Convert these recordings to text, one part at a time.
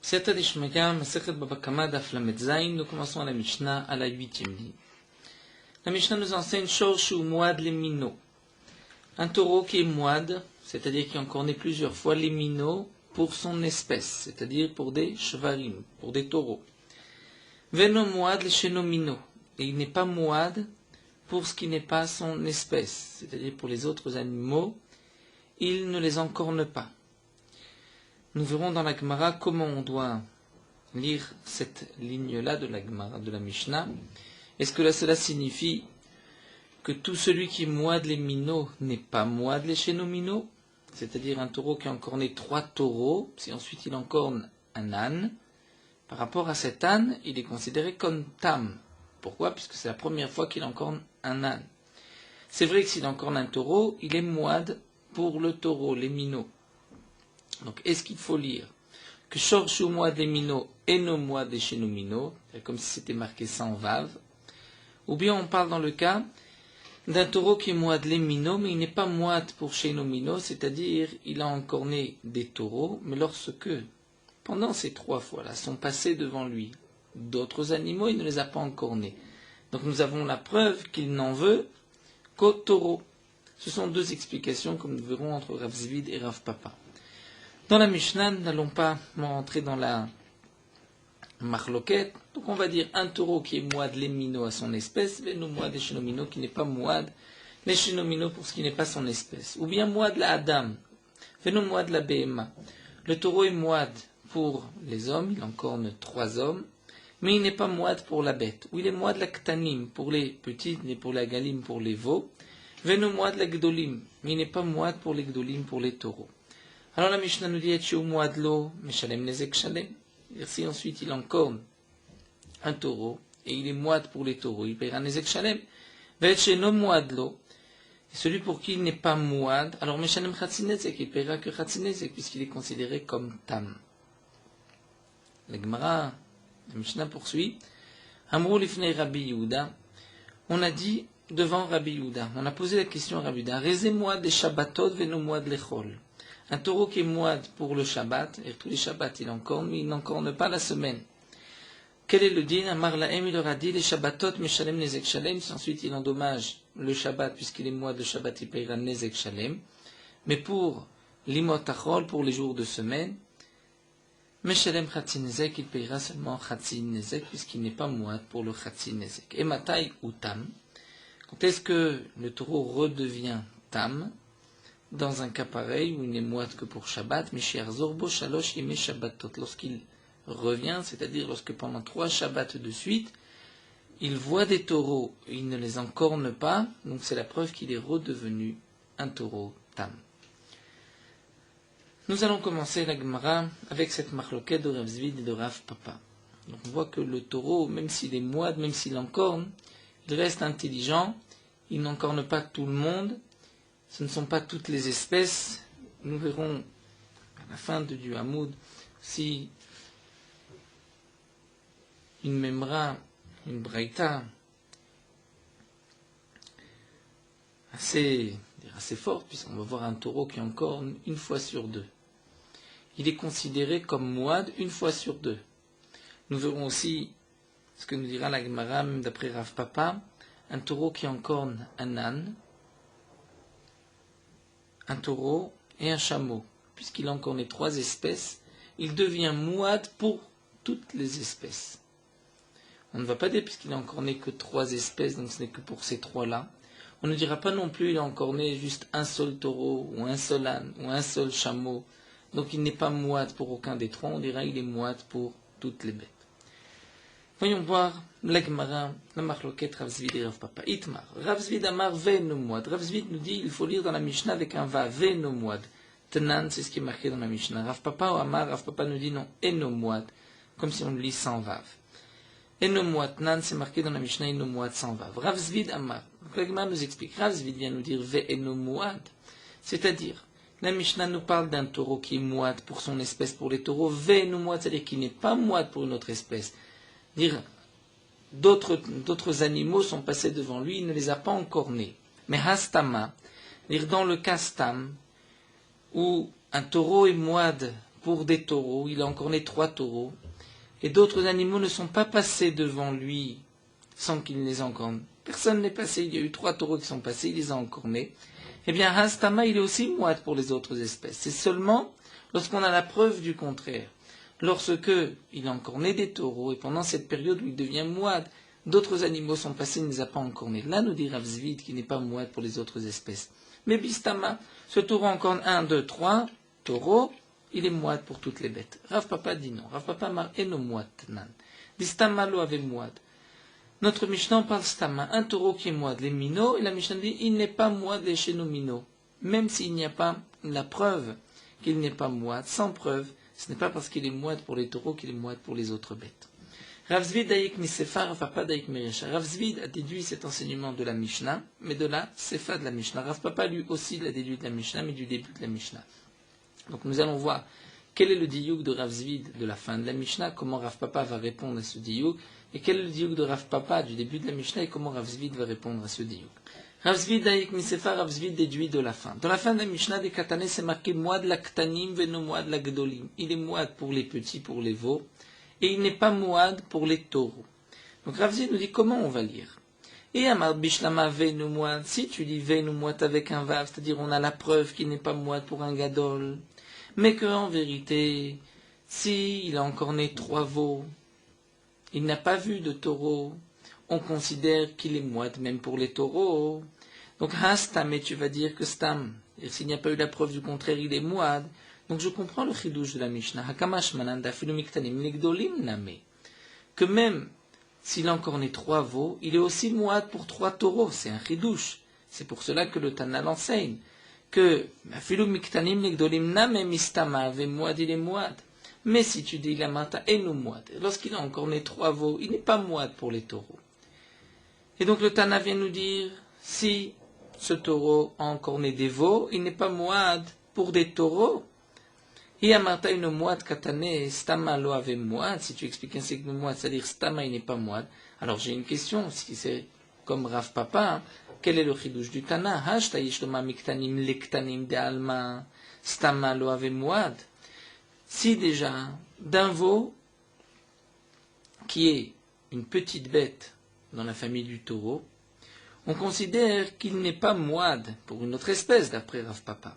Siyata Dishmaya, Masechet Baba Kama, Daf Lamed Zayin. Nous commençons à la Mishnah à la 8e ligne. La Mishnah nous enseigne Shor Shu Muad les Mino. Un taureau qui est Muad, c'est-à-dire qui a encore né plusieurs fois les Mino pour son espèce, c'est-à-dire pour des chevarim, pour des taureaux. Veno Muad les Sheno Mino. Et il n'est pas Muad pour ce qui n'est pas son espèce, c'est-à-dire pour les autres animaux, il ne les encorne pas. Nous verrons dans la Gemara comment on doit lire cette ligne-là de la Gemara, de la Mishnah. Est-ce que cela signifie que tout celui qui moide les minots n'est pas moide les chénominots, c'est-à-dire un taureau qui a encorné 3 taureaux, si ensuite il encorne un âne, par rapport à cet âne, il est considéré comme tam. Pourquoi? Puisque c'est la première fois qu'il encorne un âne. C'est vrai que s'il encorne un taureau, il est moide pour le taureau, les minots. Donc, est-ce qu'il faut lire que Shorshu Muad les minots et no Muad les chénominots, comme si c'était marqué sans vav, ou bien on parle dans le cas d'un taureau qui est Muad les minots, mais il n'est pas Muad pour chénominots, c'est-à-dire il a encorné des taureaux, mais lorsque, pendant ces 3 fois-là, sont passés devant lui d'autres animaux, il ne les a pas encornés. Donc nous avons la preuve qu'il n'en veut qu'au taureau. Ce sont 2 explications, comme nous verrons, entre Rav Zvid et Rav Papa. Dans la Mishnah, nous n'allons pas rentrer dans la marloquette. Donc on va dire un taureau qui est Muad les minots à son espèce, et non Muad les chénominots qui n'est pas Muad les chénominots pour ce qui n'est pas son espèce. Ou bien Muad la Adam, et non Muad la Behema. Le taureau est Muad pour les hommes, il encorne 3 hommes, mais il n'est pas Muad pour la bête. Ou il est Muad la Ktanim pour les petites, et pour la Galim pour les veaux. Veno Muad la Gdolim, mais il n'est pas Muad pour les Gdolim pour les taureaux. Alors la Mishnah nous dit Etcheu Muadlo, Meshalem Nezek Shalem. Si ensuite il encorne un taureau, et il est Muad pour les taureaux, il paiera Nezek Shalem. Vetche no Muadlo, et celui pour qui il n'est pas Muad, alors Meshalem Chatzinezek, il paiera que Chatzinezek, puisqu'il est considéré comme Tam. La Gemara, la Mishnah poursuit Amrou Lifnei Rabbi Yehuda, on a dit devant Rabbi Yehuda, on a posé la question à Rabbi Yehuda, Reze Muad des Shabbatot veno Muad lechol. Un taureau qui est Muad pour le Shabbat, et tous les Shabbats il encorne, mais il n'encorne pas la semaine. Quel est le din? Amar lahem, il leur a dit, les Shabbatot meshalem nezek shalem, si ensuite il endommage le Shabbat, puisqu'il est Muad de Shabbat, il payera nezek shalem. Mais pour l'imot achol, pour les jours de semaine, meshalem chatzin nezek, il payera seulement chatzin nezek, puisqu'il n'est pas Muad pour le chatzin nezek. Et matai ou tam, quand est-ce que le taureau redevient tam? Dans un cas pareil, où il n'est Muad que pour Shabbat, mais chez Arzorbo, Shalosh, Yemé Shabbatot, lorsqu'il revient, c'est-à-dire lorsque pendant 3 Shabbats de suite, il voit des taureaux, il ne les encorne pas, donc c'est la preuve qu'il est redevenu un taureau tam. Nous allons commencer la Gemara avec cette marloquette de Rav Zvid et de Rav Papa. Donc on voit que le taureau, même s'il est Muad, même s'il encorne, il reste intelligent, il n'encorne pas tout le monde. Ce ne sont pas toutes les espèces. Nous verrons à la fin du Hamoud si une memra, une braïta assez forte, puisqu'on va voir un taureau qui encorne 1 fois sur 2. Il est considéré comme Muad 1 fois sur 2. Nous verrons aussi ce que nous dira la Gemara, même d'après Rav Papa, un taureau qui encorne un âne, un taureau et un chameau. Puisqu'il encorne les 3 espèces, il devient Muad pour toutes les espèces. On ne va pas dire puisqu'il a encorné que 3 espèces, donc ce n'est que pour ces 3-là. On ne dira pas non plus il a encorné juste un seul taureau, ou un seul âne, ou un seul chameau. Donc il n'est pas Muad pour aucun des 3, on dira il est Muad pour toutes les bêtes. Voyons voir la Gemara, la marloquette Rav Zvid et Rav Papa. Itmar, Rav Zvid amar veno Muad. Rav Zvid nous dit il faut lire dans la Mishnah avec un va, veno Muad. Tenan, c'est ce qui est marqué dans la Mishnah. Rav Papa ou Amar, Rav Papa nous dit non, eno Muad, comme si on le lit sans vav. Eno Muad, Tenan, c'est marqué dans la Mishnah, eno Muad sans vav. Rav Zvid amar, la Gemara nous explique, Rav Zvid vient nous dire ve eno Muad, c'est-à-dire, la Mishnah nous parle d'un taureau qui est Muad pour son espèce, pour les taureaux, ve eno Muad, c'est-à-dire qu'il n'est pas Muad pour une autre espèce. Dire d'autres animaux sont passés devant lui, il ne les a pas encornés. Mais hastama, dire dans le cas stam, où un taureau est Muad pour des taureaux, il a encore né 3 taureaux, et d'autres animaux ne sont pas passés devant lui sans qu'il ne les ait encore. Personne n'est passé, il y a eu 3 taureaux qui sont passés, il les a encore nés. Eh bien, Hastama, il est aussi mouad pour les autres espèces. C'est seulement lorsqu'on a la preuve du contraire. Lorsque il a encore né des taureaux, et pendant cette période où il devient mouad, d'autres animaux sont passés, il ne les a pas encore nés. Là, nous dit Rav Zvid qui n'est pas mouad pour les autres espèces. Mais Bistama, ce taureau encore 1, 2, 3 taureaux, il est mouad pour toutes les bêtes. Rav Papa dit non. Rav Papa mar eno mouad nan. Bistama lo avait mouad. Notre Mishnah parle stama, un taureau qui est mouad, les minots, et la Mishnah dit il n'est pas mouad les chez nos minots. Même s'il n'y a pas la preuve qu'il n'est pas mouad, sans preuve, ce n'est pas parce qu'il est mouad pour les taureaux qu'il est mouad pour les autres bêtes. Rav Zvid daïk misefa, Rav Papa daïk meresha. Rav Zvid a déduit cet enseignement de la Mishnah, mais de la sefa de la Mishnah. Rav Papa lui aussi l'a déduit de la Mishnah, mais du début de la Mishnah. Donc nous allons voir quel est le diouk de Rav Zvid de la fin de la Mishnah, comment Rav Papa va répondre à ce diouk, et quel est le diouk de Rav Papa du début de la Mishnah et comment Rav Zvid va répondre à ce diouk. Rav Zvid daïk misefa, Rav Zvid déduit de la fin. Dans la fin de la Mishnah des Katané, c'est marqué Moad la Ktanim veno Moad la Gdolim. Il est Moad pour les petits, pour les veaux, et il n'est pas Moad pour les taureaux. Donc Rav Zvid nous dit comment on va lire. Et Amar Bishlama veno Moad, si tu dis veno Moad avec un vav, c'est-à-dire on a la preuve qu'il n'est pas Moad pour un Gadol, mais qu'en vérité, si il a encore né 3 veaux, il n'a pas vu de taureau, on considère qu'il est mouad même pour les taureaux. Donc hastam, et tu vas dire que stam, et s'il n'y a pas eu la preuve du contraire, il est mouad. Donc je comprends le chidouche de la Mishnah, hakamash mananda filumiktanim legdolim name, que même s'il a encore né 3 veaux, il est aussi mouad pour 3 taureaux, c'est un chidouche. C'est pour cela que le Tana l'enseigne, que filumiktanim legdolim name mistama ave mouad, il est mouad. Mais si tu dis la mata et nous mouad, lorsqu'il a encore né 3 veaux, il n'est pas mouad pour les taureaux. Et donc le Tana vient nous dire, si ce taureau a encore né des veaux, il n'est pas mouad pour des taureaux. Et amata une mouad katane, stama lo ave mouad, si tu expliques ainsi que nous mouad, c'est-à-dire stama il n'est pas mouad. Alors j'ai une question, si c'est comme Rav Papa, quel est le chidouche du Tana? Hashta yishloma miktanim lektanim de alma, stama lo ave mouad. Si déjà, d'un veau, qui est une petite bête dans la famille du taureau, on considère qu'il n'est pas mouad pour une autre espèce, d'après Rav Papa.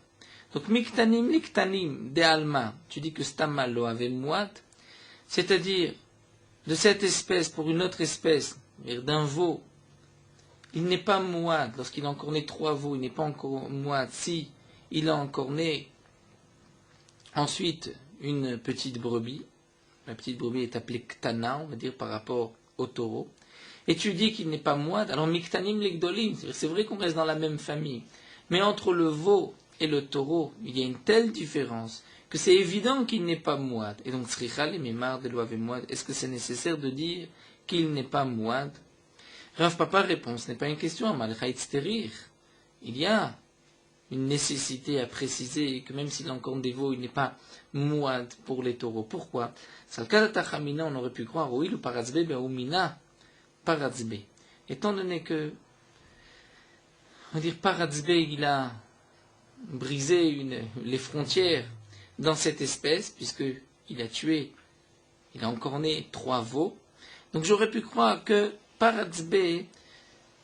Donc, miktanim, liktanim, de alma, tu dis que stama lo ave mouad, c'est-à-dire, de cette espèce pour une autre espèce, d'un veau, il n'est pas mouad, lorsqu'il a encore né 3 veaux, il n'est pas encore mouad, si il a encore né, ensuite, une petite brebis. La petite brebis est appelée ktana, on va dire, par rapport au taureau. Et tu dis qu'il n'est pas mouad. Alors, miktanim legdolim, c'est vrai qu'on reste dans la même famille. Mais entre le veau et le taureau, il y a une telle différence que c'est évident qu'il n'est pas mouad. Et donc, srichal et mémar de l'oave mouad, est-ce que c'est nécessaire de dire qu'il n'est pas mouad? Rav Papa répond, ce n'est pas une question, malchait stérir. Il y a une nécessité à préciser que même s'il a encore des veaux, il n'est pas mouad pour les taureaux. Pourquoi? On aurait pu croire, oui, le paratzbe, ou mina paratzbe. Étant donné que, on va dire, paratzbe, il a brisé les frontières dans cette espèce, puisqu'il a tué, il a encore né 3 veaux. Donc j'aurais pu croire que paratzbe,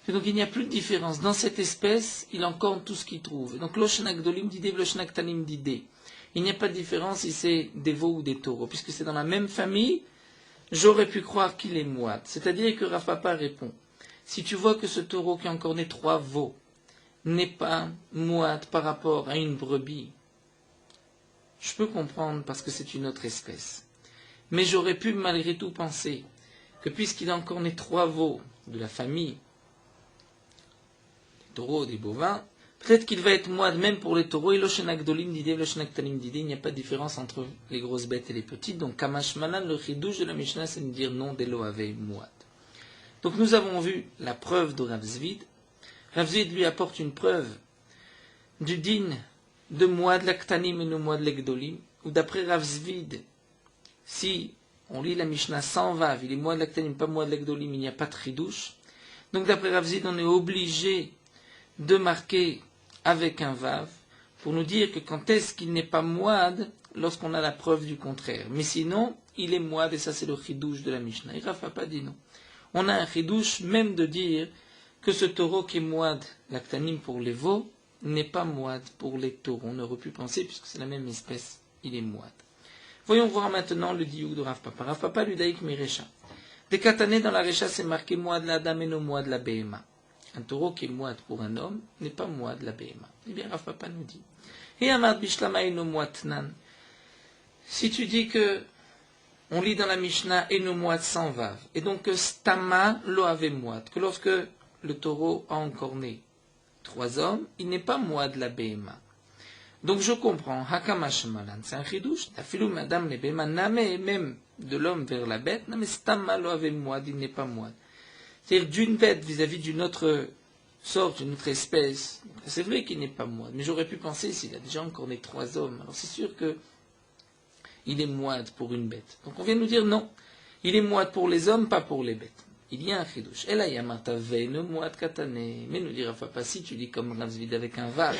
donc il n'y a plus de différence. Dans cette espèce, il encorne tout ce qu'il trouve. Donc l'oshenak dolim d'idée, l'oshenak tanim d'idée. Il n'y a pas de différence si c'est des veaux ou des taureaux. Puisque c'est dans la même famille, j'aurais pu croire qu'il est mouad. C'est-à-dire que Rav Papa répond, si tu vois que ce taureau qui a encore né 3 veaux n'est pas mouad par rapport à une brebis, je peux comprendre parce que c'est une autre espèce. Mais j'aurais pu malgré tout penser que puisqu'il a encore né 3 veaux de la famille, taureaux, des bovins, peut-être qu'il va être mouad même pour les taureaux, et l'oshenak dolim d'idée, l'oshenak talim d'idée, il n'y a pas de différence entre les grosses bêtes et les petites. Donc, kamash manan, le chidouche de la Mishnah, c'est de dire non, d'elo ave mouad. Donc, nous avons vu la preuve de Rav Zvid. Rav Zvid lui apporte une preuve du din de mouad laktanim et no mouad legdolim, où d'après Rav Zvid, si on lit la Mishnah sans vav, il est mouad laktanim, pas mouad legdolim, il n'y a pas de chidouche. Donc, d'après Rav Zvid, on est obligé de marquer avec un vav pour nous dire que quand est-ce qu'il n'est pas mouad, lorsqu'on a la preuve du contraire. Mais sinon, il est Mouad, et ça c'est le chidouche de la Mishnah. Et Rav Papa dit non. On a un chidouche même de dire que ce taureau qui est Mouad, l'actanim pour les veaux, n'est pas Mouad pour les taureaux. On aurait pu penser, puisque c'est la même espèce, il est Mouad. Voyons voir maintenant le diouk de Rav Papa. Rav Papa l'udaïk mirecha. Des katané dans la recha, c'est marqué Mouad la dame et non Mouad la behema. Un taureau qui est Mouad pour un homme n'est pas Mouad la behema. Eh bien, Rav Papa nous dit. Et Amad Bishlama eno Mouatnan. Si tu dis que, on lit dans la Mishnah eno Mouad sans vav, et donc que Stama lo ave Mouad, que lorsque le taureau a encore né 3 hommes, il n'est pas Mouad la behema. Donc je comprends, Hakamash Malan, c'est un chidouche, Tafilou Madame le behema, name même de l'homme vers la bête, name Stama lo ave Mouad, il n'est pas Mouad. C'est-à-dire d'une bête vis-à-vis d'une autre sorte, d'une autre espèce, c'est vrai qu'il n'est pas Mouad, mais j'aurais pu penser s'il a déjà encore né 3 hommes, alors c'est sûr que il est Mouad pour une bête. Donc on vient nous dire non, il est Mouad pour les hommes, pas pour les bêtes. Il y a un chidouche. Et là, il y a Martaveinu Mouad Katane. Mais nous dira pas si tu dis comme Rav Zvid avec un vav.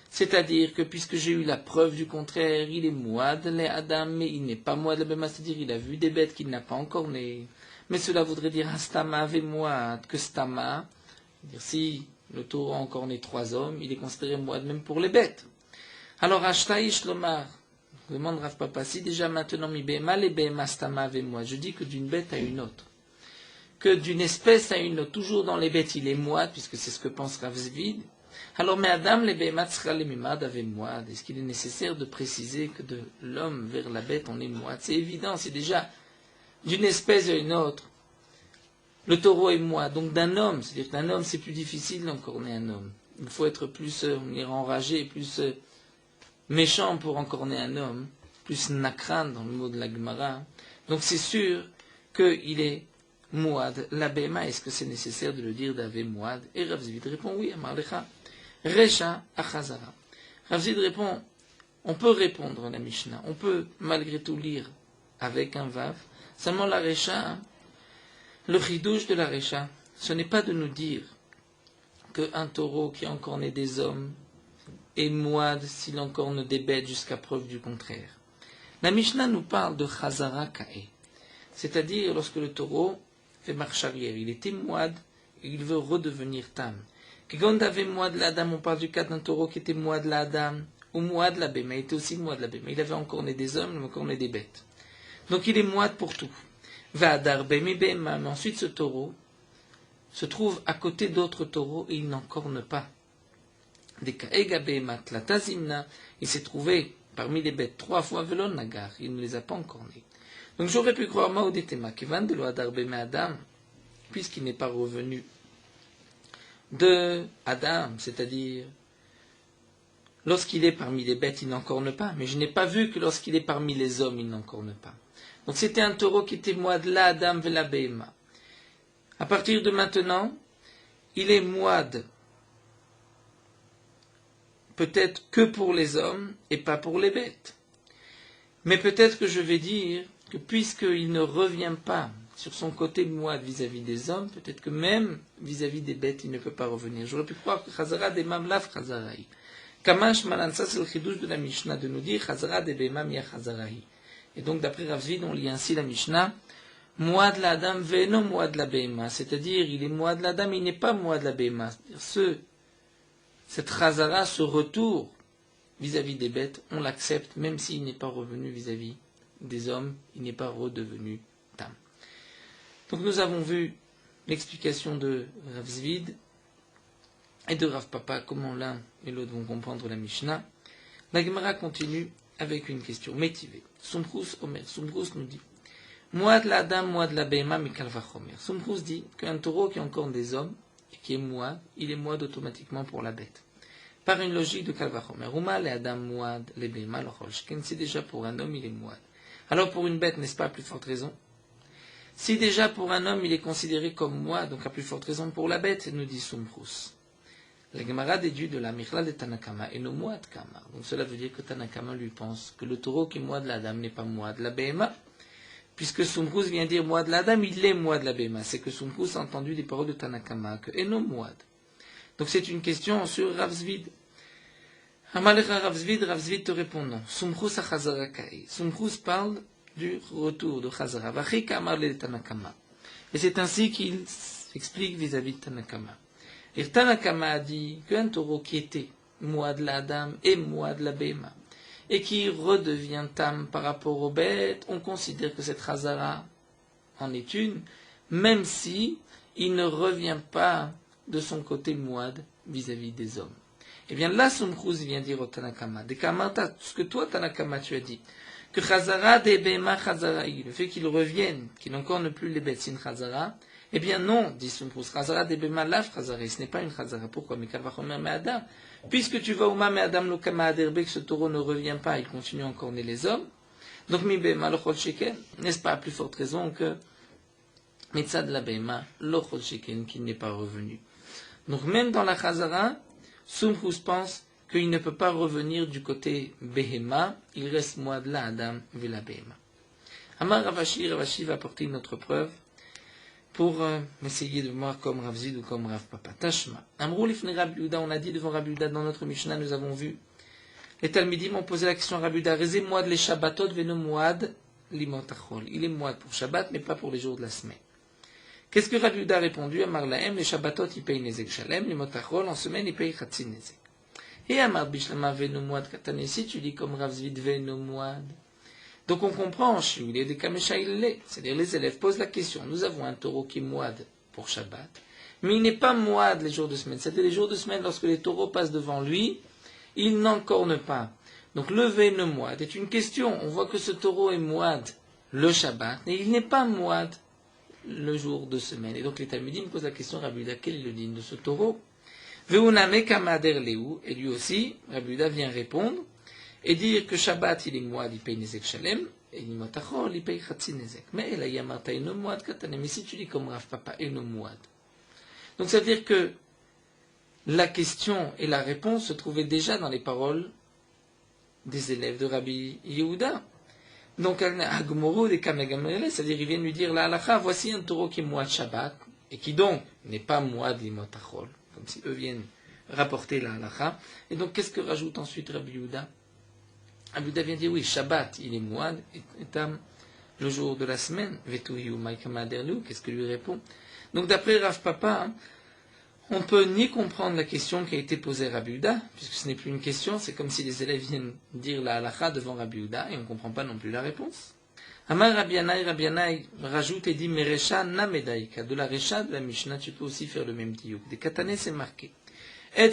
C'est-à-dire que puisque j'ai eu la preuve du contraire, il est Mouad les Adam, mais il n'est pas Mouad le Bema, c'est-à-dire il a vu des bêtes qu'il n'a pas encore nées. Mais cela voudrait dire Astama ave Mouad, que Stama, c'est-à-dire si le taureau a encore né 3 hommes, il est considéré Mouad même pour les bêtes. Alors Ashtaïsh Lomar, demande Rav Papa, si déjà maintenant mi Bema, les Bema Stama ave Mouad, je dis que d'une bête à une autre. Que d'une espèce à une autre, toujours dans les bêtes, il est Mouad, puisque c'est ce que pense Rav Zvid. Alors, mais Adam, les Behemat sera les Mimad avec Mouad. Est-ce qu'il est nécessaire de préciser que de l'homme vers la bête, on est Mouad? C'est évident, c'est déjà d'une espèce à une autre. Le taureau est Mouad, donc d'un homme. C'est-à-dire qu'un homme, c'est plus difficile d'encorner un homme. Il faut être plus enragé, plus méchant pour encorner un homme, plus nakran dans le mot de la Gemara. Donc c'est sûr qu'il est Mouad, la Behema, est-ce que c'est nécessaire de le dire d'Ave Mouad? Et Rav Zvid répond oui, Amar Lecha, Recha Achazara. Rav Zvid répond, on peut répondre à la Mishnah, on peut malgré tout lire avec un Vav, seulement la Recha, le chidouche de la Recha, ce n'est pas de nous dire qu'un taureau qui a encore né des hommes est Mouad s'il encorne des bêtes jusqu'à preuve du contraire. La Mishnah nous parle de Chazara Kae, c'est-à-dire lorsque le taureau fait marche arrière. Il était Mouad et il veut redevenir Tam. Quand avait Mouad l'Adam, on parle du cas d'un taureau qui était Mouad l'Adam, ou Mouad la Bema, il était aussi Mouad la Bema. Il avait encore né des hommes, il avait encore né des bêtes. Donc il est Mouad pour tout. Vadar Bemi Bema, mais ensuite ce taureau se trouve à côté d'autres taureaux et il n'encorne pas. Des Kaega Bema Tlatazimna, il s'est trouvé parmi les bêtes 3 fois Velon Nagar, il ne les a pas encornées. Donc j'aurais pu croire Maodetema, Kevan de l'Oadar Beme Adam, puisqu'il n'est pas revenu de Adam, c'est-à-dire lorsqu'il est parmi les bêtes, il n'encorne pas, mais je n'ai pas vu que lorsqu'il est parmi les hommes, il n'encorne pas. Donc c'était un taureau qui était Mouad la Adam Vela Behema. À partir de maintenant, il est Mouad, peut-être que pour les hommes et pas pour les bêtes. Mais peut-être que je vais dire que puisqu'il ne revient pas sur son côté Mouad vis-à-vis des hommes, peut-être que même vis-à-vis des bêtes, il ne peut pas revenir. J'aurais pu croire que Chazara des Mamlaf Chazaraï. Kamash Malansa, c'est le chidouche de la Mishnah de nous dire Chazara des Behemam ya Chazaraï. Et donc d'après Rav Zvid, on lit ainsi la Mishnah Mouad la Adam veno Mouad la Behema, c'est-à-dire il est Mouad la Adam, il n'est pas Mouad la Behema. Cette Chazara, ce retour vis-à-vis des bêtes, on l'accepte même s'il n'est pas revenu vis-à-vis des hommes, il n'est pas redevenu Tam. Donc nous avons vu l'explication de Rav Zvid et de Rav Papa, comment l'un et l'autre vont comprendre la Mishnah. La Gemara continue avec une question métivée. Sumchus Omer, Sumchus nous dit Mouad la Adam, Mouad la Behema, Mikal Vachomer. Sumchus dit qu'un taureau qui a encore des hommes, et qui est Mouad, il est Mouad automatiquement pour la bête. Par une logique de Kalvachomer. Uma le Adam Mouad, le Behema, le Cholshken, c'est déjà pour un homme, il est Mouad. Alors pour une bête, n'est-ce pas à plus forte raison? Si déjà pour un homme il est considéré comme Mouad, donc à plus forte raison pour la bête, nous dit Sumchus. La Gemara déduit de la Michla de Tanakama et no Mouad Kama. Donc cela veut dire que Tanakama lui pense que le taureau qui est Mouad la Adam n'est pas Mouad la Behema, puisque Sumchus vient dire Mouad la Adam, il est Mouad la Behema. C'est que Sumchus a entendu des paroles de Tanakama, que et no Mouad. Donc c'est une question sur Rav Zvid. Amalecha Ravzvid te répond non. Sumchus achazara kai. Sumchus parle du retour de Chazara. Vachika amar le Tanakama. Et c'est ainsi qu'il s'explique vis-à-vis de Tanakama. Et Tanakama a dit qu'un taureau qui était Mouad la Adam et Mouad la Bema, et qui redevient Tam par rapport aux bêtes, on considère que cette Chazara en est une, même si il ne revient pas de son côté Mouad vis-à-vis des hommes. Eh bien là, Sumchus vient dire au Tanakama, ce que toi, Tanakama, tu as dit, que Chazara de Bema Chazaraï, le fait qu'il revienne, qu'il encore ne plus les bêtes, c'est une Chazara, eh bien non, dit Sumchus, Chazara de Bema Lav Chazaraï, ce n'est pas une Chazara. Pourquoi? Mais Kalvachomer me Adam. Puisque tu vas au Mame Adam Lokama Aderbe, que ce taureau ne revient pas, il continue à encorner les hommes. Donc mi Bema Lochol Sheken, n'est-ce pas à plus forte raison que Mitzad la Bema Lochol Sheken, qu'il n'est pas revenu. Donc même dans la Chazara, Sumchus pense qu'il ne peut pas revenir du côté Behema, il reste Moad la Adam Vela Behema. Amar Ravashi va apporter une autre preuve pour essayer de voir comme Rav Zid ou comme Rav Papa. Tashma. Amrou lifne Rabbi Yehuda, on a dit devant Rabbi Yehuda dans notre Mishnah, nous avons vu. Les Talmidim ont posé la question à Rabbi Yehuda, Rezé Moad les Shabbatot veno Moad limotachol. Il est Moad pour Shabbat, mais pas pour les jours de la semaine. Qu'est-ce que Rabbi Yehuda a répondu? Amar lahem, les Shabbatot, ils payent Nezek Shalem, limotachol, en semaine, ils payent Chatzin Nezek. Et Amar Bishlama veno Moad Katanesi, tu dis comme Rav Zid veno Moad. Donc on comprend, il est des Kameshaïlé, c'est-à-dire les élèves posent la question, nous avons un taureau qui est Moad pour Shabbat, mais il n'est pas Moad les jours de semaine, c'est-à-dire les jours de semaine, lorsque les taureaux passent devant lui, il n'encorne pas. Donc le Veno Moad est une question, on voit que ce taureau est Moad le Shabbat, mais il n'est pas Moad le jour de semaine. Et donc les Talmidim posent la question, Rabbi Yehuda, quel est le digne de ce taureau? Veuname Kamader Leu, et lui aussi, Rabbi Yehuda vient répondre, et dire que Shabbat il est Moad, il paye Nezek Shalem, et Nimotachol, il paye Chatzin Nezek. Mais la Yamata Eno Moad Katanem, mais si tu dis comme Rav Papa, Eno Moad. Donc ça veut dire que la question et la réponse se trouvaient déjà dans les paroles des élèves de Rabbi Yehuda. Donc Agmoro des Kamegamrele, c'est-à-dire ils viennent lui dire la halacha, voici un taureau qui est Moad Shabbat, et qui donc n'est pas Moad Nimotachol, comme si eux viennent rapporter la halacha. Et donc qu'est-ce que rajoute ensuite Rabbi Yehuda? Rabbi Yehuda vient dire oui, Shabbat, il est Moad, et le jour de la semaine. Qu'est-ce que lui répond? Donc d'après Rav Papa, on ne peut ni comprendre la question qui a été posée à Rabbi Yehuda, puisque ce n'est plus une question, c'est comme si les élèves viennent dire la halacha devant Rabbi Yehuda, et on ne comprend pas non plus la réponse. Amar Rabbi Yanaï rajoute et dit Meresha namedaïka, de la Resha de la Mishnah, tu peux aussi faire le même diouk. Des Katané, c'est marqué. Le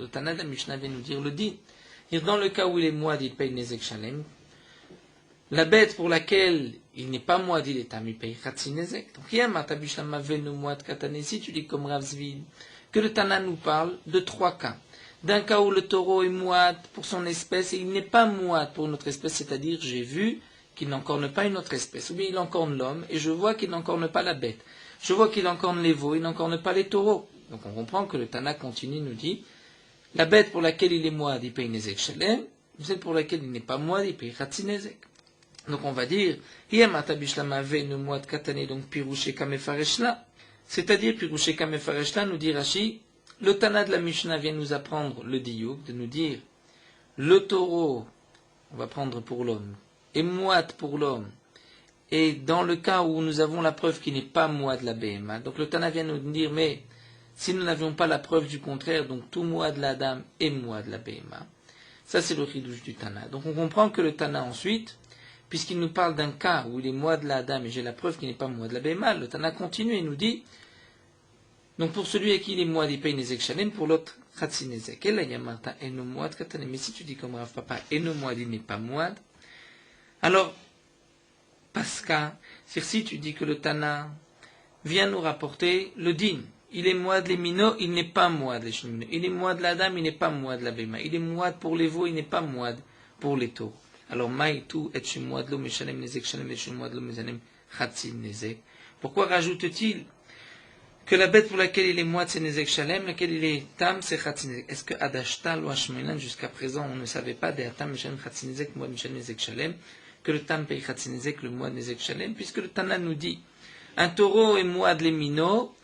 Tana de la Mishnah vient nous dire le dit. Dans le cas où il est Moad, il paye Nezek Shalem. La bête pour laquelle il n'est pas Moad, il est Tam, il paye Chatzin Nezek. Donc, si tu dis comme Rav Zvid, que le Tana nous parle de trois cas. D'un cas où le taureau est Moad pour son espèce et il n'est pas Moad pour notre espèce, c'est-à-dire j'ai vu qu'il n'encorne pas une autre espèce, ou bien il encorne l'homme et je vois qu'il n'encorne pas la bête. Je vois qu'il encorne les veaux, il n'encorne pas les taureaux. Donc on comprend que le Tana continue, nous dit, la bête pour laquelle il est Moad, il paye Nezek Shalem, celle pour laquelle il n'est pas Moad, il paye Chatzin Nezek. Donc on va dire, donc Pirouché Kamefareshla, c'est-à-dire Pirouché Kamefareshla, nous dit Rashi, le Tana de la Mishnah vient nous apprendre le diouk, de nous dire, le taureau, on va prendre pour l'homme, est Moad pour l'homme, et dans le cas où nous avons la preuve qu'il n'est pas Moad la Behema, donc le Tana vient nous dire, mais si nous n'avions pas la preuve du contraire, donc tout Moad la Dame est Moad la Behema, ça c'est le chidouche du Tana. Donc on comprend que le Tana ensuite, puisqu'il nous parle d'un cas où il est Moad la Dame et j'ai la preuve qu'il n'est pas Moad la Behema, le Tana continue et nous dit, donc pour celui à qui il est Moad, il paye Nezek Shalem, pour l'autre Chatzin Nezek. Et là, Yamarta Eno Moad Katane, mais si tu dis comme Rav Papa, Eno Moad, il n'est pas Moad, alors Pasca, c'est-à-dire si tu dis que le Tana vient nous rapporter le din, il est Moad les Mino, il n'est pas Moad les Shnimino, il est Moad la Dame, il n'est pas Moad la Bema, il est Moad pour les veaux, il n'est pas Moad pour les taureaux. Alors Maïtou et chez Moad lo Meshalem Nezek Shalem et chez Moad lo Meshalem Chatzin Nezek. Pourquoi rajoute-t-il que la bête pour laquelle il est Moad c'est Nezek Shalem, laquelle il est Tam c'est Chatzin Nezek? Est-ce que Adashtal ou Hashmelan jusqu'à présent on ne savait pas des Tam Meshalem Chatzin Nezek, Moad Meshalem Nezek Shalem, que le Tam paye Chatzin Nezek, le Moad Nezek Shalem, puisque le Tana nous dit un taureau est Moad les Mino,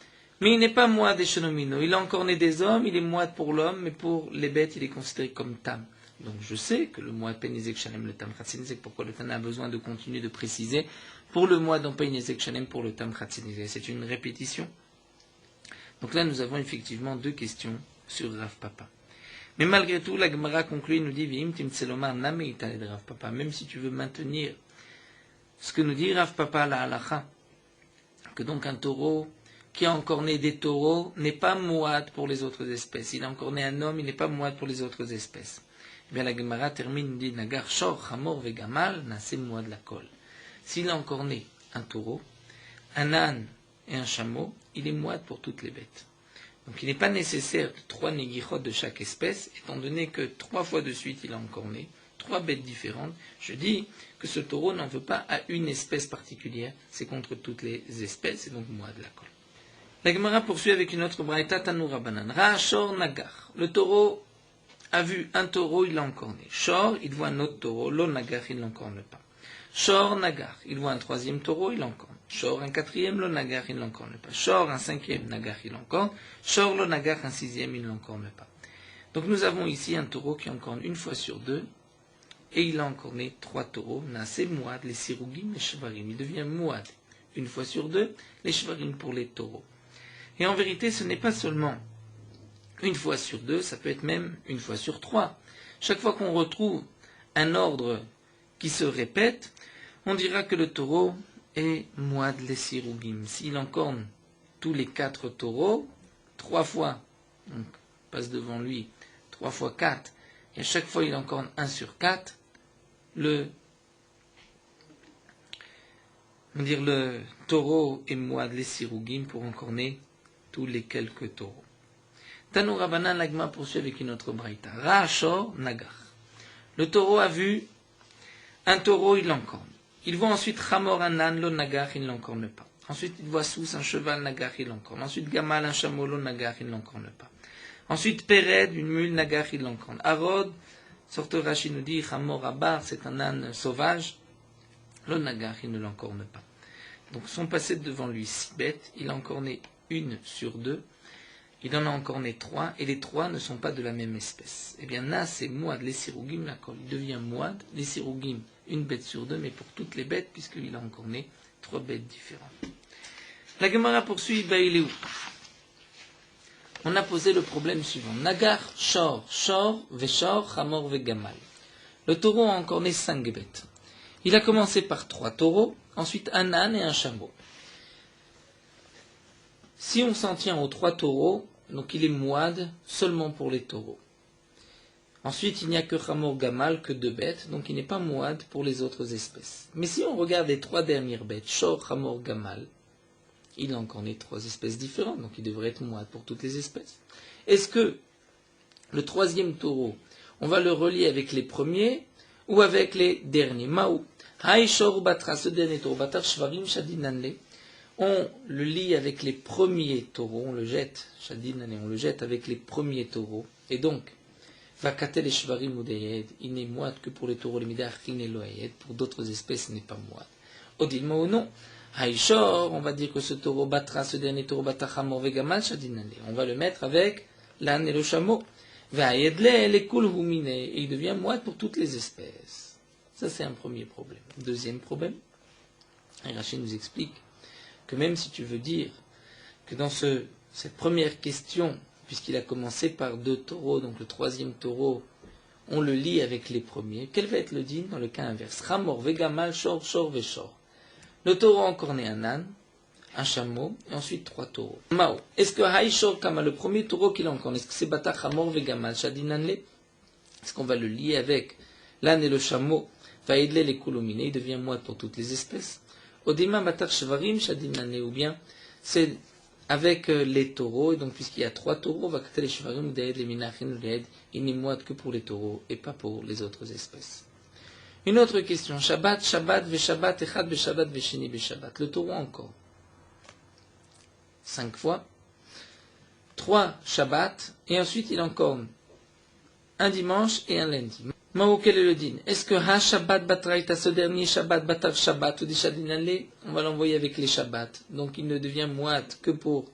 Mais il n'est pas moad et shenomino. Il a encore né des hommes, il est moad pour l'homme, mais pour les bêtes, il est considéré comme tam. Donc je sais que le moad penizek shalem, le tam chatzinizek, pourquoi le Tana a besoin de continuer de préciser pour le moad en penizek shalem, pour le tam chatzinizek. C'est une répétition. Donc là, nous avons effectivement deux questions sur Rav Papa. Mais malgré tout, la Gemara conclut, nous dit, Vim timtselomar nameita de Rav Papa, même si tu veux maintenir ce que nous dit Rav Papa la halacha, que donc un taureau qui a encore né des taureaux n'est pas mouad pour les autres espèces. Il a encore né un homme, il n'est pas mouad pour les autres espèces. Eh bien, la Gemara termine, dit, Nagar shor chamor vegamal nase mouad la kol. S'il a encore né un taureau, un âne et un chameau, il est mouad pour toutes les bêtes. Donc il n'est pas nécessaire de 3 négichot de chaque espèce, étant donné que 3 fois de suite il a encore né, 3 bêtes différentes. Je dis que ce taureau n'en veut pas à une espèce particulière, c'est contre toutes les espèces, et donc mouad la kol. La Gemara poursuit avec une autre braïta, Tanoura Banan. Ra shor nagar. Le taureau a vu un taureau, il l'a encore né. Shor, il voit un autre taureau, lo nagar, il l'encorne pas. Shor nagar, il voit un troisième taureau, il l'encorne. Shor un quatrième, lo nagar, il l'encorne pas. Shor un cinquième, nagar, il l'encorne. Shor lo nagar, un sixième, il ne l'encorne pas. Donc nous avons ici un taureau qui encorne une fois sur 2, et il a encorné 3 taureaux. Nasé mouad, les sirugim, les shvarim. Il devient mouad une fois sur 2, les shvarim pour les taureaux. Et en vérité, ce n'est pas seulement une fois sur 2, ça peut être même une fois sur 3. Chaque fois qu'on retrouve un ordre qui se répète, on dira que le taureau est mouad les sirugim. S'il encorne tous les 4 taureaux, 3 fois, donc passe devant lui 3 fois 4, et à chaque fois il encorne 1 sur 4, le taureau est mouad les sirugim pour encorner tous les quelques taureaux. Tanou Rabbanan, l'agma poursuit avec une autre braïta. Ra'ashor nagar. Le taureau a vu un taureau, il l'encorne. Il voit ensuite Chamor, un âne, lo nagar, il ne l'encorne pas. Ensuite, il voit Sous, un cheval, nagar, il l'encorne. Ensuite, Gamal, un chameau, lo nagar, il ne l'encorne pas. Ensuite, Péred, une mule, nagar, il l'encorne. Arod, sorte Rashi nous dit, Chamor Abar, c'est un âne sauvage, lo nagar, il ne l'encorne pas. Donc, sont passés devant lui 6 bêtes, il a encorné 1 sur 2, il en a encorné 3, et les 3 ne sont pas de la même espèce. Eh bien, Nas c'est Mouad, les sirugim, la colle. Il devient Mouad, les sirugim, 1 bête sur 2, mais pour toutes les bêtes, puisqu'il a encorné 3 bêtes différentes. La Gemara poursuit, Baïléou. On a posé le problème suivant. Nagar, Shor, Shor, Veshor, Hamor, Vegamal. Le taureau a encorné 5 bêtes. Il a commencé par 3 taureaux, ensuite un âne et un chameau. Si on s'en tient aux 3 taureaux, donc il est mouad seulement pour les taureaux. Ensuite, il n'y a que Hamor Gamal, que 2 bêtes, donc il n'est pas mouad pour les autres espèces. Mais si on regarde les 3 dernières bêtes, Shor, Hamor, Gamal, il a encore né 3 espèces différentes, donc il devrait être mouad pour toutes les espèces. Est-ce que le 3e taureau, on va le relier avec les premiers ou avec les derniers? Maou. Haï Shor Batra, ce dernier taureau, Batar Shvarim Shadinanle. On le lie avec les premiers taureaux, on le jette, Shadinanle, on le jette avec les premiers taureaux. Et donc, Vakatel et Shvarim Udeyed, il n'est mouad que pour les taureaux, les midar, il n'est loayed, pour d'autres espèces, il n'est pas mouad. Odilma ou non. Haïchor, on va dire que ce taureau battra, ce dernier taureau battra Hamor Vegamal Shadinanle. On va le mettre avec l'âne et le chameau. Vaïedle, les kulhumine, et il devient mouad pour toutes les espèces. Ça, c'est un premier problème. Deuxième problème, Rachid nous explique que même si tu veux dire que dans cette première question, puisqu'il a commencé par 2 taureaux, donc le 3e taureau, on le lie avec les premiers, quel va être le din dans le cas inverse? Hamor, Vegamal, Shor, Shor, Veshor. Le taureau a encorné un âne, un chameau, et ensuite 3 taureaux. Mao, est-ce que Haïshor Kama, le premier taureau qu'il a encorné, est-ce que c'est Bata Hamor, Vegamal, Shadinanle? Est-ce qu'on va le lier avec l'âne et le chameau? Vaïdle, les kulumine, il devient mouad pour toutes les espèces. Odima Batar Shvarim, Shadinanle, ou bien c'est avec les taureaux, et donc puisqu'il y a 3 taureaux, Vakatel et Shvarim, Udaed, les minachin, Udaed, il n'est mouad que pour les taureaux et pas pour les autres espèces. Une autre question. Shabbat, Shabbat, Veshabbat, Echad, Veshabbat, Vesheni, Veshabbat. Le taureau encore. 5 fois. 3 Shabbat, et ensuite il encorne un dimanche et un lundi. Mao, quel est le din? Est-ce que Ha Shabbat Batraïta, ce dernier Shabbat Batav Shabbat ou des Shadinanle, on va l'envoyer avec les Shabbats. Donc il ne devient mouad que pour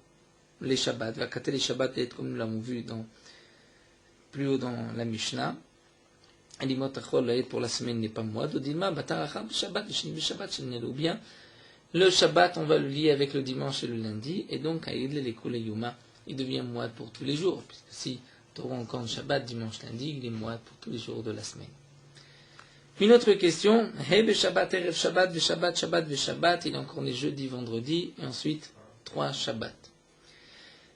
les Shabbats, va kater les Shabbats, être comme nous l'avons vu plus haut dans la Mishnah. Elimot achol laed pour la semaine n'est pas moad. Odilma bataracha b'Shabbat v'sheni b'Shabbat shenel. Ou bien le Shabbat on va le lier avec le dimanche et le lundi, et donc aïd le lekol yuma, il devient moad pour tous les jours, puisque si tu auras encore le Shabbat dimanche lundi, il est moad pour tous les jours de la semaine. Une autre question, He b'Shabbat erev Shabbat v'Shabbat Shabbat v'Shabbat, il est encore né jeudi, vendredi, et ensuite 3 Shabbats.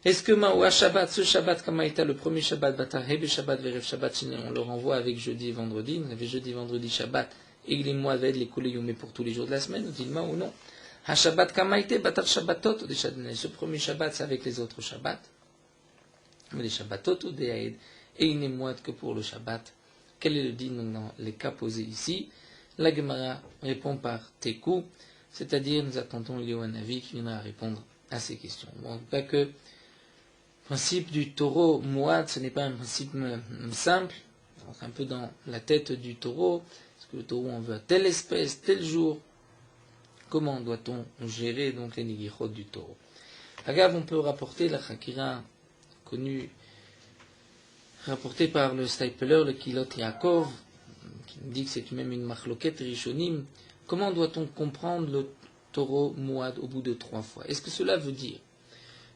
Est-ce que Maoua Shabbat, ce Shabbat, comme a été le premier Shabbat, Batar He b'Shabbat v'erev Shabbat, on le renvoie avec jeudi et vendredi, on avait jeudi, vendredi, Shabbat, et il est moad avec les kouleyumé pour tous les jours de la semaine, dit-il ou non? Ha Shabbat kamaïté batar Shabbatot, ce premier Shabbat c'est avec les autres Shabbats, mais les Shabbatot ou des Haïd, et il n'est moad que pour le Shabbat. Quel est le din dans les cas posés ici? La Gemara répond par Tekou, c'est-à-dire nous attendons Léon Avi qui viendra répondre à ces questions. Bon, en tout cas que le principe du taureau moad, ce n'est pas un principe simple, on rentre un peu dans la tête du taureau, parce que le taureau on veut à telle espèce, tel jour. Comment doit-on gérer donc les nigichot du taureau? Agave, on peut rapporter la chakira connue, rapportée par le Stapler, le Kilot Yaakov, qui nous dit que c'est même une machloket rishonim. Comment doit-on comprendre le taureau mouad au bout de 3 fois? Est-ce que cela veut dire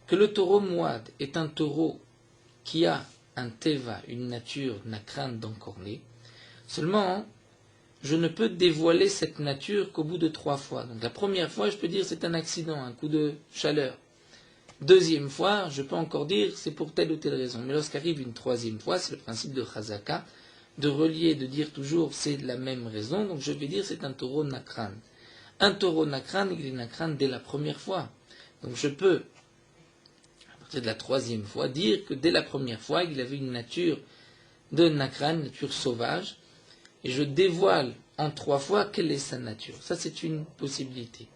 que le taureau mouad est un taureau qui a un teva, une nature nakran d'encorné? Seulement, je ne peux dévoiler cette nature qu'au bout de 3 fois. Donc la première fois, je peux dire c'est un accident, un coup de chaleur. Deuxième fois, je peux encore dire c'est pour telle ou telle raison. Mais lorsqu'arrive une 3e fois, c'est le principe de Chazaka, de relier, de dire toujours c'est la même raison. Donc je vais dire c'est un taureau nakran. Un taureau nakran, il est nakran dès la première fois. Donc je peux, à partir de la 3e fois, dire que dès la première fois, il avait une nature de nakran, une nature sauvage. Et je dévoile en 3 fois quelle est sa nature. Ça, c'est une possibilité.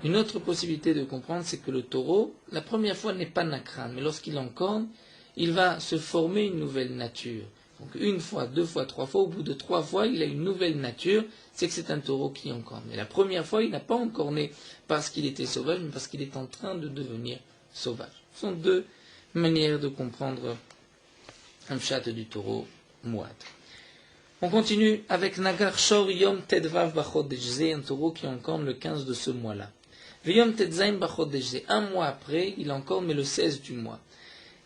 Une autre possibilité de comprendre, c'est que le taureau, la première fois n'est pas nakran, mais lorsqu'il encorne, il va se former une nouvelle nature. Donc 1 fois, 2 fois, 3 fois, au bout de 3 fois, il a une nouvelle nature, c'est que c'est un taureau qui encorne. Mais la première fois, il n'a pas encorné parce qu'il était sauvage, mais parce qu'il est en train de devenir sauvage. Ce sont 2 manières de comprendre un pshat du taureau mouad. On continue avec Nagar Shor Yom Tedvav Bachodesh, un taureau qui encorne le 15 de ce mois-là. Yom Tedzaim Bachodesh, 1 mois après, il encorne mais le 16 du mois.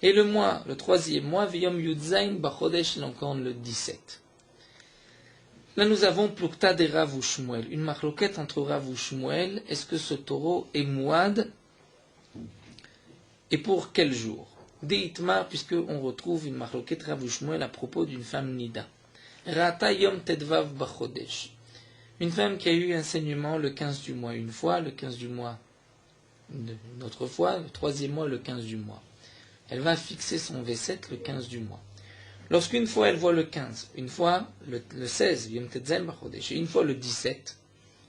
Et le 3e mois, Yom Yudzaim Bachodesh, il encorne le 17. Là nous avons Plukta de Rav ou Shmuel, une machloquette entre Rav ou Shmuel. Est-ce que ce taureau est mouad? Et pour quel jour? Deitmar, puisqu'on retrouve une machloquette Rav ou Shmuel à propos d'une femme nida. Rata Yom Tedvav Bachodesh. Une femme qui a eu un saignement le 15 du mois une fois, le 15 du mois une autre fois, le 3e mois, le 15 du mois. Elle va fixer son V7 le 15 du mois. Lorsqu'une fois elle voit le 15, une fois le 16, Yom Tedzaim Bachodesh, et une fois le 17,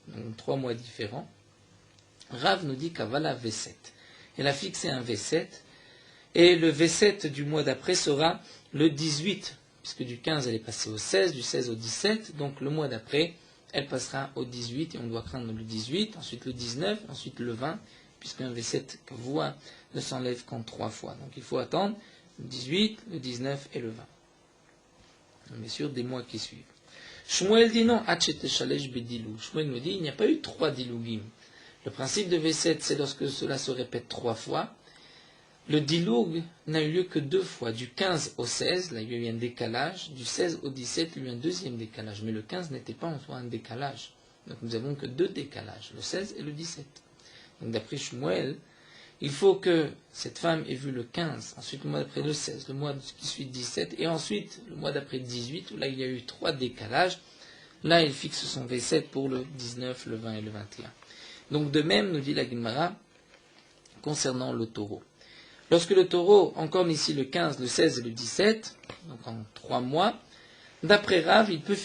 donc 3 mois différents, Rav nous dit qu'Avala V7. Elle a fixé un V7, et le V7 du mois d'après sera le 18, puisque du 15 elle est passée au 16, du 16 au 17, donc le mois d'après, elle passera au 18, et on doit craindre le 18, ensuite le 19, ensuite le 20, puisqu'un V7 que voit ne s'enlève qu'en 3 fois. Donc il faut attendre le 18, le 19 et le 20. Bien sûr, des mois qui suivent. Shmuel dit non, Shalesh bedilou. Shmuel nous dit, il n'y a pas eu 3 dilougim. Le principe de V7, c'est lorsque cela se répète 3 fois. Le diloug n'a eu lieu que 2 fois, du 15 au 16, là il y a eu un décalage, du 16 au 17, il y a eu un 2e décalage, mais le 15 n'était pas en soi un décalage. Donc nous avons que 2 décalages, le 16 et le 17. Donc d'après Shmuel, il faut que cette femme ait vu le 15, ensuite le mois d'après le 16, le mois qui suit 17, et ensuite le mois d'après 18, où là il y a eu 3 décalages. Là il fixe son V7 pour le 19, le 20 et le 21. Donc de même, nous dit la Gemara, concernant le taureau. Lorsque le taureau encorne ici le 15, le 16 et le 17, donc en 3 mois, d'après Rav, on peut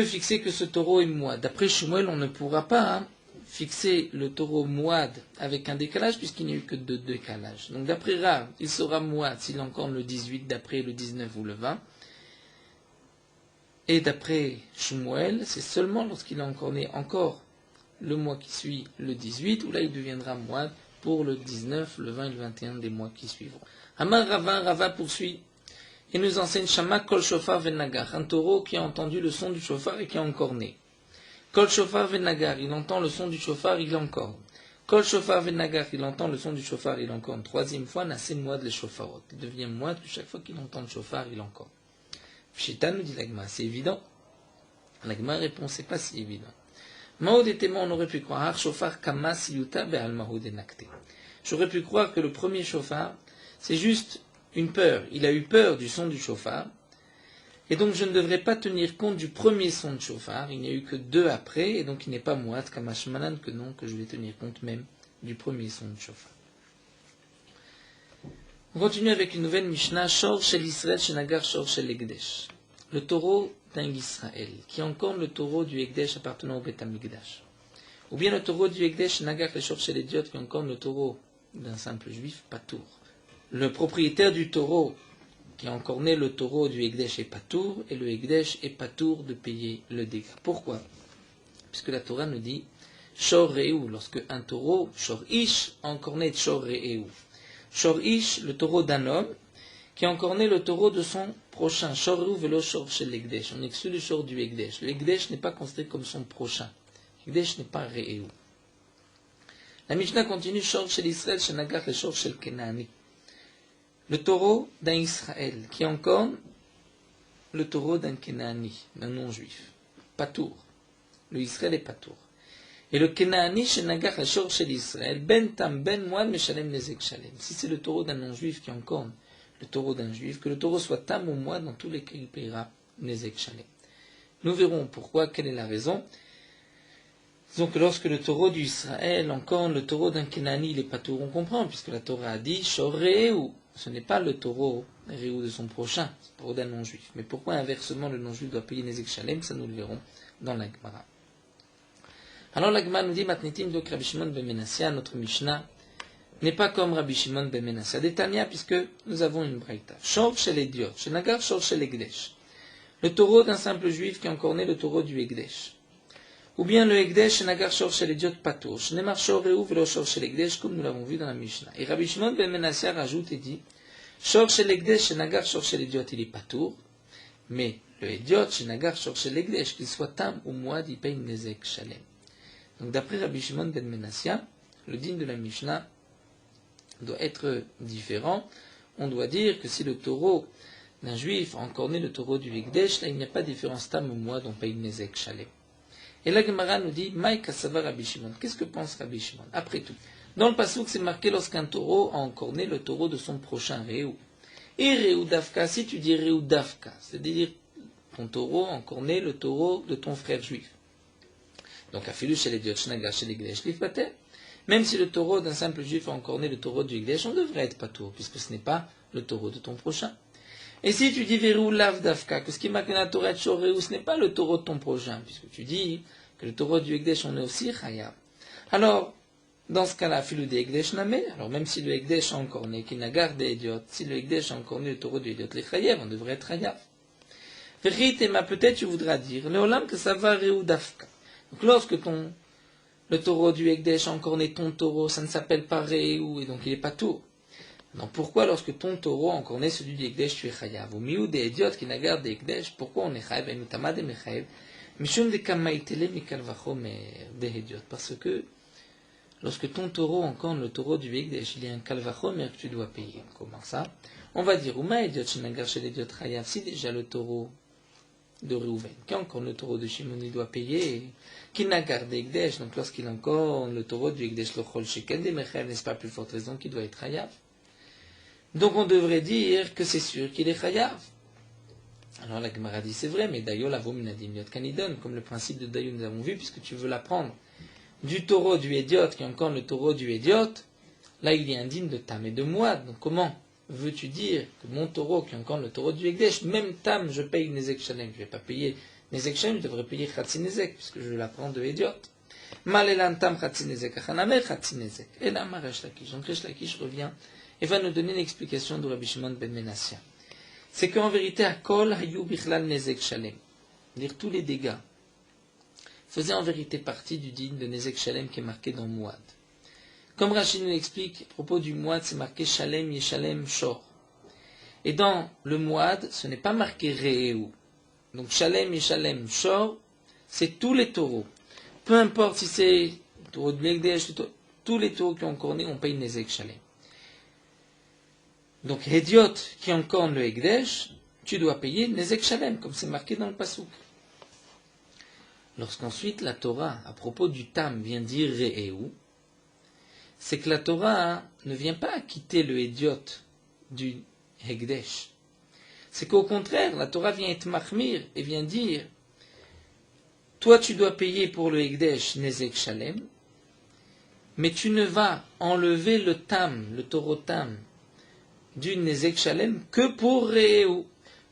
fixer que ce taureau est mouad. D'après Shmuel, on ne pourra pas fixer le taureau mouad avec un décalage, puisqu'il n'y a eu que 2 décalages. Donc d'après Rav, il sera mouad s'il encorne le 18, d'après le 19 ou le 20. Et d'après Shmuel, c'est seulement lorsqu'il a encorné encore le mois qui suit le 18, où là il deviendra mouad, pour le 19, le 20 et le 21 des mois qui suivront. Amar Rava, Rava poursuit et nous enseigne Shama Kol Shofar Ven Nagar, un taureau qui a entendu le son du shofar et qui est encore né. Kol Shofar Ven Nagar, il entend le son du shofar, il encorne. Kol Shofar Ven Nagar, il entend le son du shofar, il encorne. Troisième fois, Nassé Mouad le shofarot. Il devient Mouad, chaque fois qu'il entend le shofar, il encorne. Pshita nous dit l'agma, c'est évident. L'agma répond, c'est pas si évident. Maoud et Téma, on aurait pu croire, Har Shofar Kama Siyuta Be'al Mahoud et Nakte. J'aurais pu croire que le premier shofar, c'est juste une peur. Il a eu peur du son du shofar. Et donc je ne devrais pas tenir compte du premier son de shofar. Il n'y a eu que deux après. Et donc il n'est pas Mouad Kamashmanan que non, que je vais tenir compte même du premier son de shofar. On continue avec une nouvelle Mishnah. Shor Shel Israël Shenagar Shor Shel Egdesh. Le taureau d'un Israël, qui encorne le taureau du Egdesh appartenant au Beth Amikdash. Ou bien le taureau du Egdesh Shenagar Shor Shel Ediot, qui encorne le taureau d'un simple juif, Patour. Le propriétaire du taureau qui a encorné le taureau du Egdesh est Patour, et le Egdesh est Patour de payer le dégât. Pourquoi? Puisque la Torah nous dit Shor Re'u, lorsque un taureau, Shor Ish, a encorné Shor Re'u. Shor Ish, le taureau d'un homme, qui a encorné le taureau de son prochain. Shor Re'u velo Shor Shel Egdesh. On exclut le Shor du Egdesh. Le Egdesh n'est pas considéré comme son prochain. Egdesh n'est pas Re'u. La Mishnah continue Shor Shel Israël, Shenagar le Shor Shel Kenaani. Le taureau d'un Israël qui encorne le taureau d'un Kenaani, d'un non-juif. Patour. Le Israël est Patour. Et le Kenaani, Shenagar le Shor Shel Israël, Ben Tam Ben Moad Meshalem Nezek Shalem. Si c'est le taureau d'un non-juif qui encorne le taureau d'un juif, que le taureau soit Tam ou Moad, dans tous les cas il payera Nezek Shalem. Nous verrons pourquoi, quelle est la raison. Disons que lorsque le taureau d'Israël encorne le taureau d'un Kenaani, il est Patour, on comprend, puisque la Torah a dit Shor Re'u. Ce n'est pas le taureau Re'u de son prochain, c'est le taureau d'un non-juif. Mais pourquoi inversement le non-juif doit payer Nezek Shalem, ça nous le verrons dans la Gemara. Alors la Gemara nous dit Matnitim donc Rabbi Shimon ben Menassia, notre Mishnah n'est pas comme Rabbi Shimon ben Menassia d'Etania, puisque nous avons une braïta. Shor shel Ediot, Shenagar Shor shel Egdesh. Le taureau d'un simple juif qui a encorné le taureau du Egdesh. Ou bien le Egdesh, Shenagar Shor shel Ediot Patour. Shnemar Shor Re'u velo Shor shel Egdesh, comme nous l'avons vu dans la Mishnah. Et Rabbi Shimon ben Menassia rajoute et dit Shor shel Egdesh, Shenagar Shor shel Ediot, il est Patour. Mais le Ediot, Shenagar Shor shel Egdesh, qu'il soit Tam ou Moad, il paye Nezek Shalem. Donc d'après Rabbi Shimon ben Menassia, le digne de la Mishnah doit être différent. On doit dire que si le taureau d'un juif a encorné le taureau du Egdesh, là il n'y a pas de différence Tam ou Moad, on paye Nezek Shalem. Et la Gemara nous dit, Maï Kassava Rabbi Shimon. Qu'est-ce que pense Rabbi Shimon? Après tout, dans le passouk, c'est marqué lorsqu'un taureau a encorné le taureau de son prochain Re'u. Et Re'u Dafka, si tu dis Re'u Dafka, c'est-à-dire ton taureau a encorné le taureau de ton frère juif. Donc, Afilu chez les Diotchnaga, chez les Glesh, même si le taureau d'un simple juif a encorné le taureau du Glesh, on devrait être patour, puisque ce n'est pas le taureau de ton prochain. Et si tu dis Veru Lav Dafka, que ce qui est marqué dans la Torah de Shoreu, ce n'est pas le taureau de ton prochain, puisque tu dis que le taureau du Egdesh, on est aussi Chayav. Alors, dans ce cas-là, Filou de Egdesh Namé, alors même si le Egdesh a encorné, qui n'a gardé Idiot, si le Egdesh a encorné le taureau du Idiot, les Chayav, on devrait être Chayav. Veritema, peut-être tu voudras dire, le Olam que ça va Reu Dafka. Donc lorsque le taureau du Egdesh a encorné ton taureau, ça ne s'appelle pas Reu, et donc il n'est pas tour. Donc pourquoi lorsque ton taureau a encorné celui du Egdesh, tu es Chayav? Ou miou des idiotes qui n'a gardé Egdesh, pourquoi on est Chayav? Et nous tamad et mechayav. Mishum de kamaitele mikalvachom des idiotes. Parce que lorsque ton taureau encorne le taureau du Egdesh, il y a un kalvachomer que tu dois payer. Comment ça? On va dire, Ouma idiot shenagar chez l'idiot Chayav, si déjà le taureau de Reuven, qui encorne le taureau de Shimon, il doit payer, qui n'a gardé Egdesh, donc lorsqu'il encorne le taureau du Egdesh, le chol shekel des mechayav, n'est-ce pas plus forte raison qu'il doit être Chayav? Donc on devrait dire que c'est sûr qu'il est Chayav. Alors la Gemara dit c'est vrai, mais Dayo la vominadim yot kanidon, comme le principe de Dayo nous avons vu, puisque tu veux l'apprendre du taureau du Hédiot qui encorne le taureau du Hédiot, là il est indigne de Tam et de Moad. Donc comment veux-tu dire que mon taureau qui encorne le taureau du Egdesh, même Tam je paye Nezek Shalem, je ne vais pas payer Nezek Shalem, je devrais payer Chatzi Nezek, puisque je l'apprends de Hédiot. Malelan Tam Chatzi Nezek, Achanamer Chatzi Nezek. Et là Resh Lakish. Donc Resh Lakish revient et va nous donner l'explication de Rabbi Shimon ben Menassia. C'est qu'en vérité, Akol Hayu Bichlal Nezek Shalem, dire tous les dégâts, faisaient en vérité partie du digne de Nezek Shalem qui est marqué dans Mouad. Comme Rachid nous l'explique, à propos du Mouad, c'est marqué Shalem, Yeshalem, Shor. Et dans le Mouad, ce n'est pas marqué Re'eu. Donc Shalem, Yeshalem, Shor, c'est tous les taureaux. Peu importe si c'est le taureau de l'Ekdesh, tous les taureaux qui ont corné, on paye Nezek Shalem. Donc Hédiot qui encorne le Ekdesh, tu dois payer Nezek Shalem, comme c'est marqué dans le Passouk. Lorsqu'ensuite la Torah, à propos du Tam, vient dire Re'eu, c'est que la Torah ne vient pas acquitter le Hédiot du Ekdesh. C'est qu'au contraire, la Torah vient être mahmir et vient dire toi tu dois payer pour le Ekdesh Nezek Shalem, mais tu ne vas enlever le Tam, le taureau Tam, du Nezek Shalem que pour Re'eu.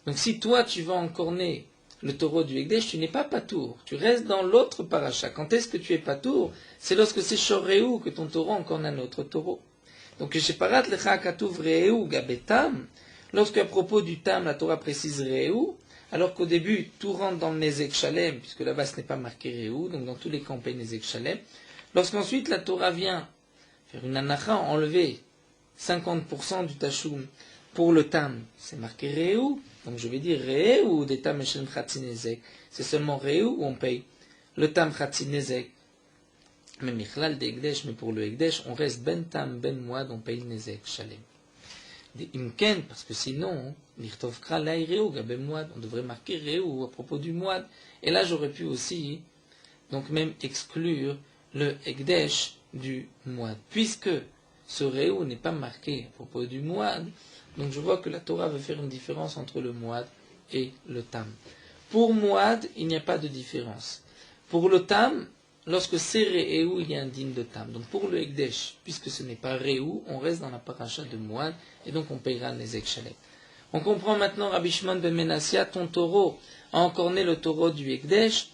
Donc si toi tu vas encorner le taureau du Ekdesh, tu n'es pas patour, tu restes dans l'autre paracha. Quand est-ce que tu es patour? C'est lorsque c'est Shor Re'eu que ton taureau encorne un autre taureau. Donc chez Parat Lecha Katuv Re'eu Gabetam, lorsque à propos du Tam, la Torah précise Re'eu, alors qu'au début, tout rentre dans le Nezek Shalem, puisque là-bas ce n'est pas marqué Re'eu, donc dans tous les cas on paye Nezek Shalem. Lorsqu'ensuite la Torah vient faire une anacha, enlever 50% du Tashum pour le Tam, c'est marqué Re'eu, donc je vais dire Re'eu des Tam Eshem Chatzi Nezek, c'est seulement Re'eu où on paye le Tam Chatzi Nezek. Mais Michlal de Ekdesh, mais pour le Ekdesh, on reste Ben Tam, Ben Mouad, on paye Nezek Shalem. Imken, parce que sinon, Nirtovkra Lai Re'eu Gabe Mouad, on devrait marquer Re'eu à propos du Mouad. Et là j'aurais pu aussi, donc même exclure le Ekdesh du Mouad. Puisque ce Re'eu n'est pas marqué à propos du Mouad, donc je vois que la Torah veut faire une différence entre le Mouad et le Tam. Pour Mouad, il n'y a pas de différence. Pour le Tam, lorsque c'est Re'eu, il y a un digne de Tam. Donc pour le Ekdesh, puisque ce n'est pas Re'eu, on reste dans la paracha de Mouad, et donc on payera Nezek Shalem. On comprend maintenant, Rabbi Shimon ben Menassia, ton taureau a encorné le taureau du Ekdesh,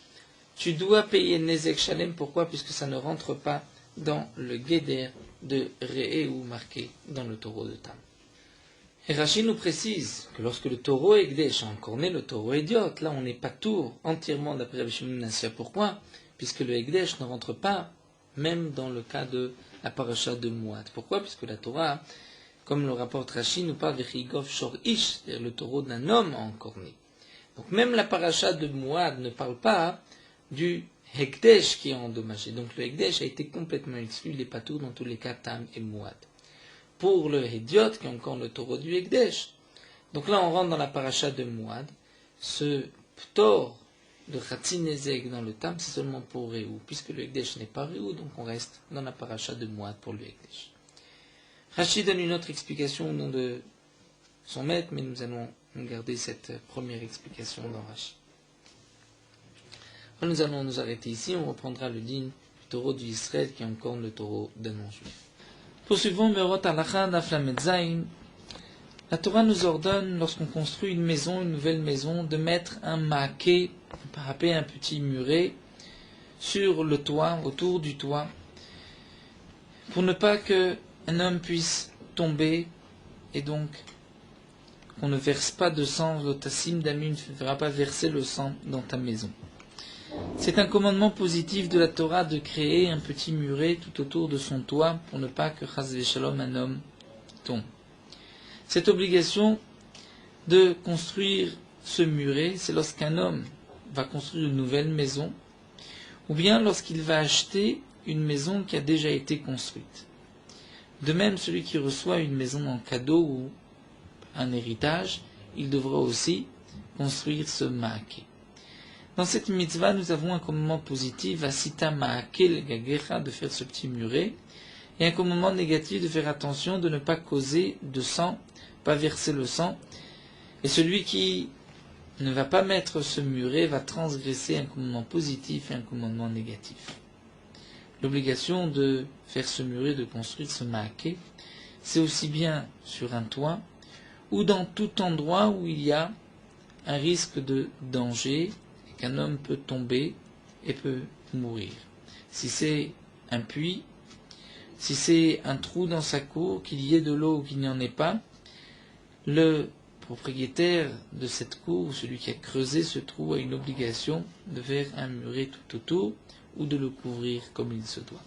tu dois payer Nezek Shalem. Pourquoi? Puisque ça ne rentre pas dans le Geder de Re'eu marqué dans le taureau de Tam. Et Rachid nous précise que lorsque le taureau Ekdesh a encorné le taureau Hédiot, là on n'est pas tour entièrement d'après Rabbi Shimon ben Menassia. Pourquoi? Puisque le Ekdesh ne rentre pas, même dans le cas de la paracha de Mouad. Pourquoi? Puisque la Torah, comme le rapporte Rachid, nous parle de Chigov Shor Ish, c'est-à-dire le taureau d'un homme encorné. Donc même la paracha de Mouad ne parle pas du Ekdesh qui est endommagé. Donc le Ekdesh a été complètement exclu, il n'est pas tout dans tous les cas Tam et Mouad. Pour le Hédiot, qui est encore le taureau du Ekdesh, donc là on rentre dans la paracha de Mouad, ce ptor de Chatzi Nezek dans le Tam, c'est seulement pour Re'eu, puisque le Ekdesh n'est pas Re'eu, donc on reste dans la paracha de Mouad pour le Ekdesh. Rachid donne une autre explication au nom de son maître, mais nous allons garder cette première explication dans Rachid. Nous allons nous arrêter ici, on reprendra le digne du taureau d'Israël qui est encore le taureau d'un non-juif. Poursuivons Merot Halacha Daf Lamed Zayin. La Torah nous ordonne, lorsqu'on construit une maison, une nouvelle maison, de mettre un maaké, un parapet, un petit muret, sur le toit, autour du toit, pour ne pas qu'un homme puisse tomber, et donc qu'on ne verse pas de sang, l'otassim d'ami ne fera pas verser le sang dans ta maison. C'est un commandement positif de la Torah de créer un petit muret tout autour de son toit, pour ne pas que chas v'shalom un homme tombe. Cette obligation de construire ce muret, c'est lorsqu'un homme va construire une nouvelle maison, ou bien lorsqu'il va acheter une maison qui a déjà été construite. De même, celui qui reçoit une maison en cadeau ou un héritage, il devra aussi construire ce maaké. Dans cette mitzvah, nous avons un commandement positif, Vasita maaké le gagecha, de faire ce petit muret, et un commandement négatif de faire attention de ne pas causer de sang, pas verser le sang, et celui qui ne va pas mettre ce muret va transgresser un commandement positif et un commandement négatif. L'obligation de faire ce muret, de construire ce maaké, c'est aussi bien sur un toit, ou dans tout endroit où il y a un risque de danger, et qu'un homme peut tomber et peut mourir. Si c'est un puits, si c'est un trou dans sa cour, qu'il y ait de l'eau ou qu'il n'y en ait pas, le propriétaire de cette cour, ou celui qui a creusé ce trou, a une obligation de faire un muret tout autour, ou de le couvrir comme il se doit.